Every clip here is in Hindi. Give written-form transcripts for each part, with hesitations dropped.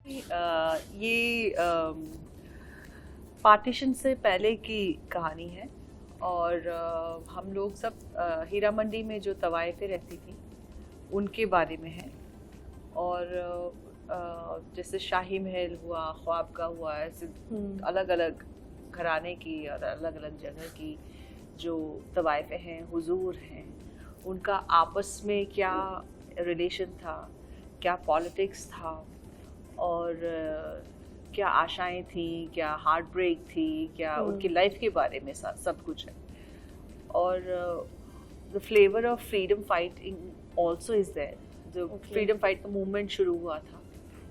ये पार्टीशन से पहले की कहानी है और हम लोग सब हीरा मंडी में जो तवाइफें रहती थी उनके बारे में है। और जैसे शाही महल हुआ, ख्वाबगा हुआ, ऐसे अलग अलग घराने की और अलग अलग जगह की जो तवाइफें हैं, हुजूर हैं, उनका आपस में क्या रिलेशन था, क्या पॉलिटिक्स था और क्या आशाएं थी, क्या हार्ट ब्रेक थी, क्या उनकी लाइफ के बारे में सब कुछ है। और the flavour of freedom fighting also is there. जो फ्रीडम फाइट का मूवमेंट शुरू हुआ था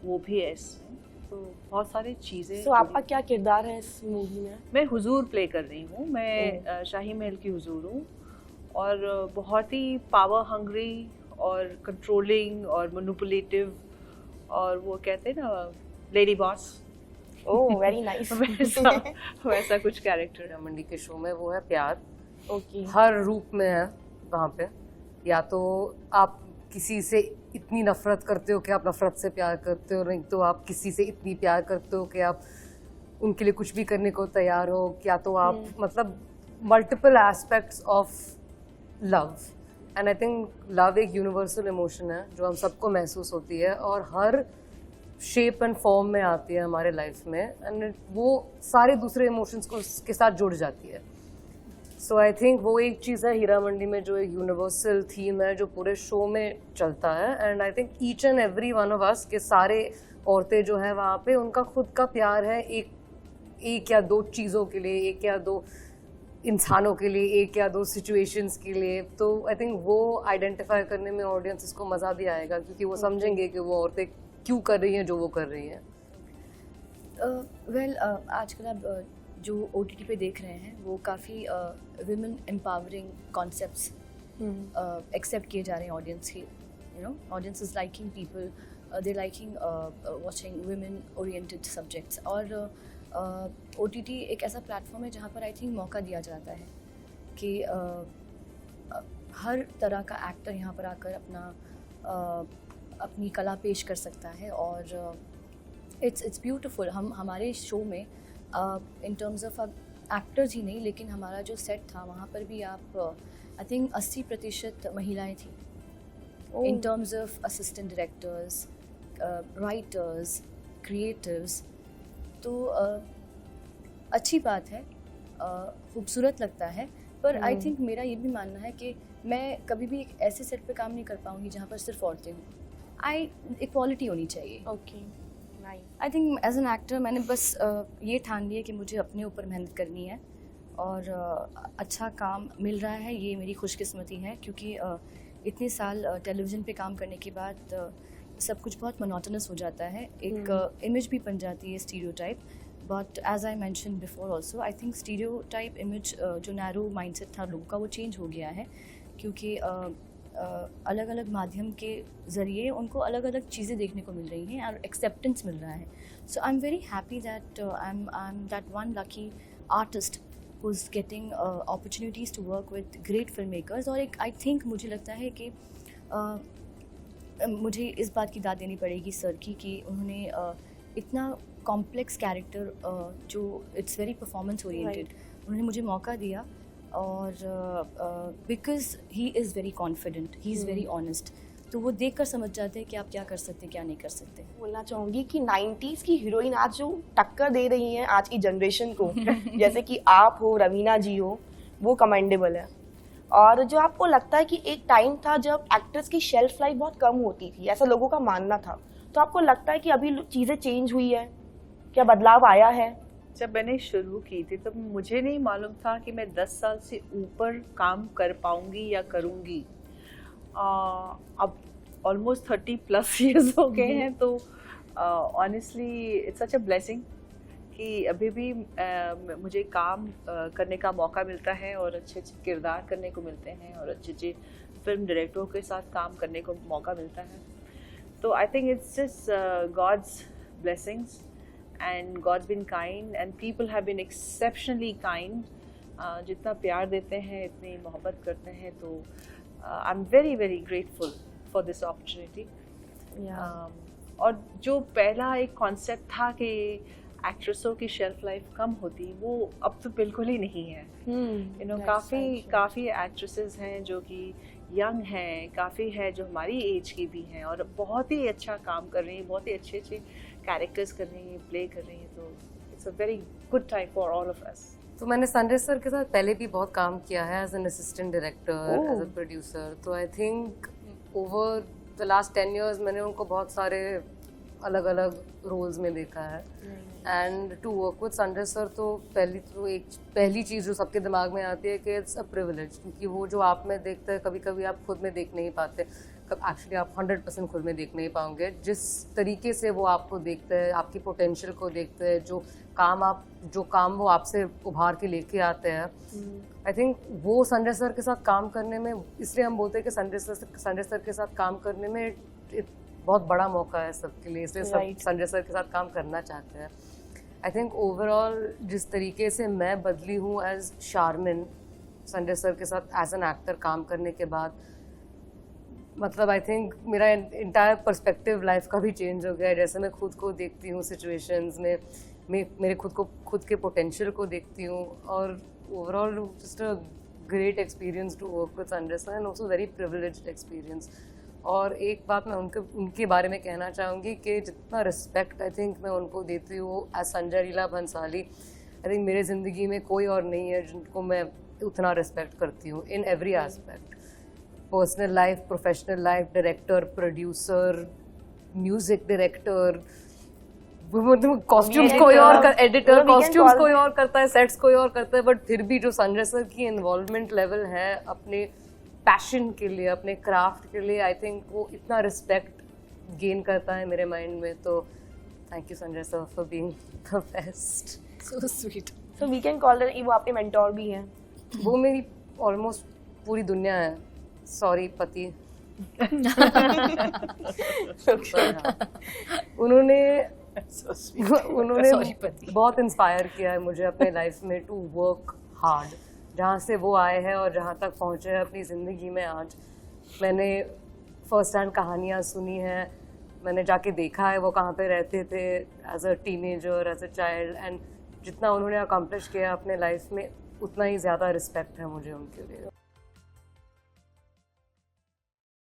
वो भी है इसमें। तो बहुत सारी चीज़ें। तो आपका क्या किरदार है इस मूवी में? मैं हुजूर प्ले कर रही हूँ। मैं शाही महल की हुजूर हूँ और बहुत ही पावर हंग्री और कंट्रोलिंग और मैनिपुलेटिव और वो कहते हैं ना lady boss. Oh very nice. वैसा कुछ कैरेक्टर हीरा मंडी के शो में वो है प्यार। ओके। हर रूप में है वहाँ पे। या तो आप किसी से इतनी नफरत करते हो कि आप नफरत से प्यार करते हो, नहीं तो आप किसी से इतनी प्यार करते हो कि आप उनके लिए कुछ भी करने को तैयार हो। या तो आप मतलब multiple aspects of love. And I think love एक यूनिवर्सल इमोशन है जो हम सबको महसूस होती है और हर शेप एंड फॉर्म में आती है हमारे लाइफ में, एंड वो सारे दूसरे इमोशंस को के साथ जुड़ जाती है। सो आई थिंक वो एक चीज़ है हीरा मंडी में जो एक यूनिवर्सल थीम है जो पूरे शो में चलता है। And I think each and every one of us के सारे औरतें जो है वहाँ पे उनका खुद का प्यार है एक या दो चीज़ों के लिए, एक या दो इंसानों के लिए, एक या दो सिचुएशंस के लिए। तो आई थिंक वो आइडेंटिफाई करने में ऑडियंसेस को मज़ा भी आएगा क्योंकि वो समझेंगे कि वो औरतें क्यों कर रही हैं जो वो कर रही हैं। वेल आजकल आप जो OTT पे देख रहे हैं वो काफ़ी विमेन एम्पावरिंग कॉन्सेप्ट्स एक्सेप्ट किए जा रहे हैं ऑडियंस की। Audience is liking people, they liking watching women oriented subjects. और OTT एक ऐसा प्लेटफॉर्म है जहाँ पर आई थिंक मौका दिया जाता है कि हर तरह का एक्टर यहाँ पर आकर अपनी कला पेश कर सकता है। और इट्स ब्यूटिफुल। हमारे शो में इन टर्म्स ऑफ एक्टर्स ही नहीं लेकिन हमारा जो सेट था वहाँ पर भी आप आई थिंक 80% महिलाएं थी in terms of assistant directors, writers, creatives. तो अच्छी बात है, खूबसूरत लगता है। पर आई थिंक मेरा ये भी मानना है कि मैं कभी भी एक ऐसे सेट पे काम नहीं कर पाऊँगी जहाँ पर सिर्फ औरतें हों। इक्वालिटी होनी चाहिए। Okay I think as an actor मैंने बस ये ठान लिया कि मुझे अपने ऊपर मेहनत करनी है और अच्छा काम मिल रहा है, ये मेरी खुशकिस्मती है। क्योंकि इतने साल टेलीविज़न पे काम करने के बाद सब कुछ बहुत मोनोटोनस हो जाता है, एक इमेज भी बन जाती है stereotype. But as I mention before also I think stereotype image जो नैरो माइंडसेट था लोगों का वो चेंज हो गया है क्योंकि अलग अलग माध्यम के ज़रिए उनको अलग अलग चीज़ें देखने को मिल रही हैं और एक्सेप्टेंस मिल रहा है। So I am very happy that I am that one lucky artist who is getting opportunities to work with great film makers. और एक आई थिंक मुझे लगता है कि मुझे इस बात की दाद देनी पड़ेगी सर की कि उन्होंने इतना कॉम्प्लेक्स कैरेक्टर जो इट्स वेरी परफॉर्मेंस ओरिएंटेड उन्होंने मुझे मौका दिया। और because he is very confident, he is very honest, तो वो देख कर समझ जाते हैं कि आप क्या कर सकते हैं क्या नहीं कर सकते। बोलना चाहूँगी कि 90s की हीरोइन आज जो टक्कर दे रही हैं आज की जनरेशन को जैसे कि आप हो, रवीना जी हो, वो कमेंडेबल है। और जो आपको लगता है कि एक टाइम था जब एक्टर्स की शेल्फ लाइफ बहुत कम होती थी, ऐसा लोगों का मानना था, तो आपको लगता है कि अभी चीज़ें चेंज हुई है, क्या बदलाव आया है? जब मैंने शुरू की थी तब मुझे नहीं मालूम था कि मैं 10 साल से ऊपर काम कर पाऊंगी या करूंगी। अब ऑलमोस्ट 30+ ईयर्स हो गए हैं, तो honestly it's such a blessing कि अभी भी मुझे काम करने का मौका मिलता है और अच्छे अच्छे किरदार करने को मिलते हैं और अच्छे अच्छे फिल्म डायरेक्टरों के साथ काम करने को मौका मिलता है। तो I think it's just God's blessings and God's been kind and people have been exceptionally kind. जितना प्यार देते हैं, इतनी मोहब्बत करते हैं, तो I'm very very grateful for this opportunity. और जो पहला एक कॉन्सेप्ट था कि एक्ट्रेसों की शेल्फ लाइफ कम होती, वो अब तो बिल्कुल ही नहीं है। यू नो, काफ़ी एक्ट्रेसेस हैं जो कि यंग हैं, काफ़ी है जो हमारी एज की भी हैं और बहुत ही अच्छा काम कर रही हैं, बहुत ही अच्छे अच्छे कैरेक्टर्स कर रही हैं, प्ले कर रही हैं। तो it's a very good time for all of us. तो मैंने संजय सर के साथ पहले भी बहुत काम किया है as an assistant director, as a producer. तो I think over the last 10 years मैंने उनको बहुत सारे अलग अलग रोल्स में देखा है। And to work with Sanjay sir तो पहली चीज़ जो सबके दिमाग में आती है कि इट्स अ प्रिविलेज, क्योंकि वो जो आप में देखते हैं कभी कभी आप खुद में देख नहीं पाते। एक्चुअली आप 100% खुद में देख नहीं पाओगे। जिस तरीके से वो आपको देखते हैं, आपकी पोटेंशियल को देखते हैं, जो काम वो आपसे उभार के लेके आते हैं, आई थिंक वो संजय सर के साथ काम करने में, इसलिए हम बोलते हैं कि संजय सर के साथ काम करने में एक बहुत बड़ा मौका है सबके लिए, इसलिए सब संजय सर के साथ काम करना चाहते हैं। आई थिंक ओवरऑल जिस तरीके से मैं बदली हूँ एज शारमिन संजय सर के साथ एज एन एक्टर काम करने के बाद, मतलब आई थिंक मेरा इंटायर पर्सपेक्टिव लाइफ का भी चेंज हो गया है। जैसे मैं खुद को देखती हूँ सिचुएशंस में, मेरे खुद के पोटेंशियल को देखती हूँ, और overall just a great experience to work with Sanjay sir and also very privileged experience. और एक बात मैं उनके बारे में कहना चाहूँगी कि जितना रिस्पेक्ट आई थिंक मैं उनको देती हूँ as Sanjay Leela Bhansali, I think मेरे ज़िंदगी में कोई और नहीं है जिनको मैं उतना रिस्पेक्ट करती हूँ in every aspect. Personal life, professional life, director, producer, music director, costumes कोई और एडिटर, कॉस्ट्यूम्स कोई और करता है, सेट्स कोई और करता है, बट फिर भी जो संजय सर की इन्वॉल्वमेंट लेवल है अपने पैशन के लिए, अपने क्राफ्ट के लिए, आई थिंक वो इतना रिस्पेक्ट गेन करता है मेरे माइंड में। तो thank you Sanjay sir for being the best. So sweet. So we can call that वो आपके मेंटोर भी हैं। वो मेरी ऑलमोस्ट पूरी दुनिया है। सॉरी पति। उन्होंने बहुत इंस्पायर किया है मुझे अपने लाइफ में टू वर्क हार्ड। जहाँ से वो आए हैं और जहाँ तक पहुँचे हैं अपनी ज़िंदगी में आज, मैंने फर्स्ट हैंड कहानियाँ सुनी हैं, मैंने जाके देखा है वो कहाँ पे रहते थे as a teenager, as a child, and जितना उन्होंने अकम्प्लिश किया अपने लाइफ में उतना ही ज़्यादा रिस्पेक्ट है मुझे उनके लिए।